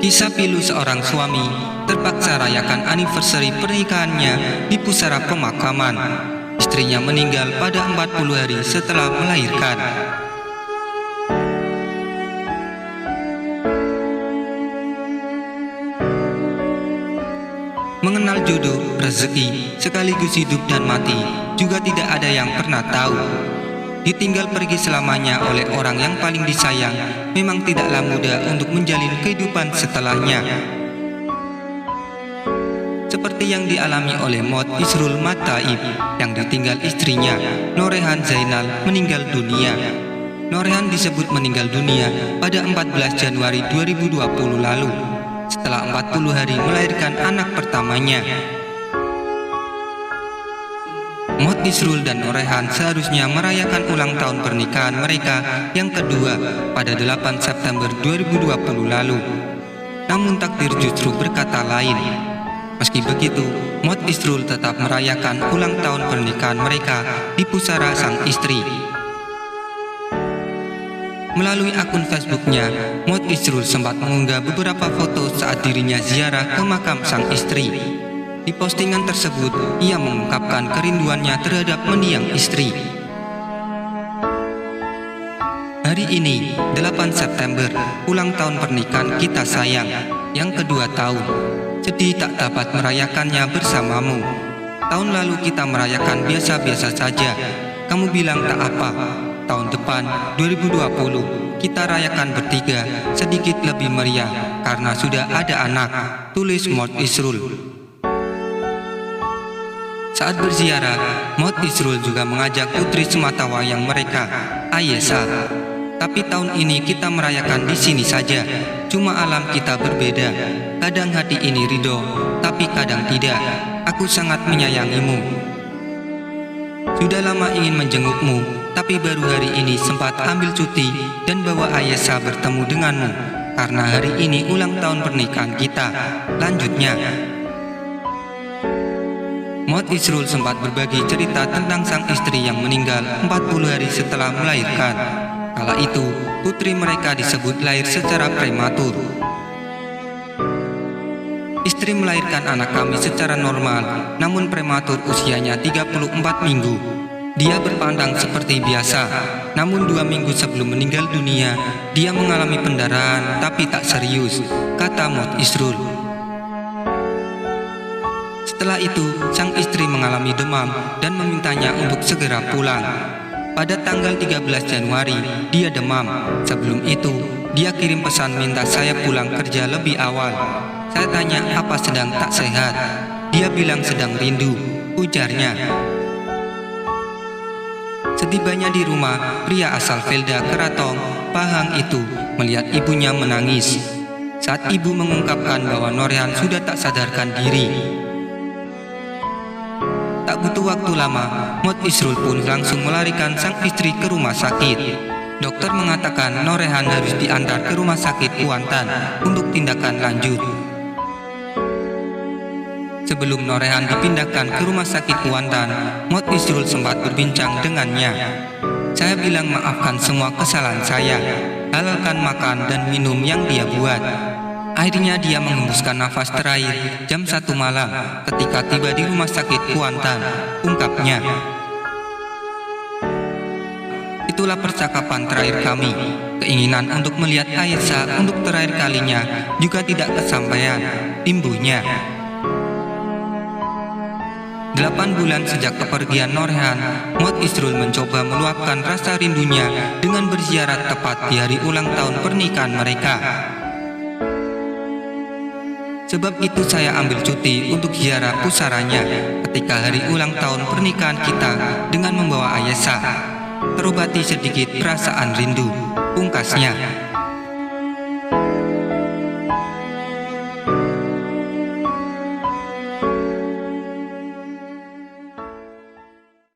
Kisah pilu seorang suami terpaksa rayakan anniversary pernikahannya di pusara pemakaman. Istrinya meninggal pada 40 hari setelah melahirkan. Mengenal jodoh, rezeki, sekaligus hidup dan mati, juga tidak ada yang pernah tahu. Ditinggal pergi selamanya oleh orang yang paling disayang, memang tidaklah mudah untuk menjalin kehidupan setelahnya. Seperti yang dialami oleh Mod Isrul Mataib yang ditinggal istrinya, Norehan Zainal, meninggal dunia. Norehan disebut meninggal dunia pada 14 Januari 2020 lalu, setelah 40 hari melahirkan anak pertamanya. Mod Isrul dan Norehan seharusnya merayakan ulang tahun pernikahan mereka yang kedua pada 8 September 2020 lalu. Namun takdir justru berkata lain. Meski begitu, Mod Isrul tetap merayakan ulang tahun pernikahan mereka di pusara sang istri. Melalui akun Facebooknya, Mod Isrul sempat mengunggah beberapa foto saat dirinya ziarah ke makam sang istri. Di postingan tersebut, ia mengungkapkan kerinduannya terhadap mendiang istri. Hari ini, 8 September, ulang tahun pernikahan kita sayang, yang kedua tahun. Sedih tak dapat merayakannya bersamamu. Tahun lalu kita merayakan biasa-biasa saja. Kamu bilang tak apa. Tahun depan, 2020, kita rayakan bertiga, sedikit lebih meriah, karena sudah ada anak, tulis Mod Isrul. Saat berziarah, Mod Isrul juga mengajak putri sematawayang mereka, Ayesha. Tapi tahun ini kita merayakan di sini saja, cuma alam kita berbeda. Kadang hati ini ridho, tapi kadang tidak. Aku sangat menyayangimu. Sudah lama ingin menjengukmu, tapi baru hari ini sempat ambil cuti dan bawa Ayesha bertemu denganmu, karena hari ini ulang tahun pernikahan kita. Lanjutnya, Mod Isrul sempat berbagi cerita tentang sang istri yang meninggal 40 hari setelah melahirkan. Kala itu, putri mereka disebut lahir secara prematur. Istri melahirkan anak kami secara normal, namun prematur usianya 34 minggu. Dia berpandang seperti biasa, namun 2 minggu sebelum meninggal dunia, dia mengalami pendarahan tapi tak serius, kata Mod Isrul. Setelah itu, sang istri mengalami demam dan memintanya untuk segera pulang. Pada tanggal 13 Januari, dia demam. Sebelum itu, dia kirim pesan minta saya pulang kerja lebih awal. Saya tanya apa sedang tak sehat. Dia bilang sedang rindu, ujarnya. Setibanya di rumah, pria asal Velda Keratong, Pahang itu melihat ibunya menangis. Saat ibu mengungkapkan bahwa Norehan sudah tak sadarkan diri. Tak butuh waktu lama, Mod Isrul pun langsung melarikan sang istri ke rumah sakit. Dokter mengatakan Norehan harus diantar ke rumah sakit Kuantan untuk tindakan lanjut. Sebelum Norehan dipindahkan ke rumah sakit Kuantan, Mod Isrul sempat berbincang dengannya. Saya bilang maafkan semua kesalahan saya, halalkan makan dan minum yang dia buat. Akhirnya dia menghembuskan nafas terakhir jam 1 malam ketika tiba di rumah sakit Kuantan, ungkapnya. Itulah percakapan terakhir kami. Keinginan untuk melihat Ayesha untuk terakhir kalinya juga tidak kesampaian, imbuhnya. 8 bulan sejak kepergian Norehan, Mod Isrul mencoba meluapkan rasa rindunya dengan berziarah tepat di hari ulang tahun pernikahan mereka. Sebab itu saya ambil cuti untuk ziarah pusaranya ketika hari ulang tahun pernikahan kita dengan membawa Ayesha. Terobati sedikit perasaan rindu, pungkasnya.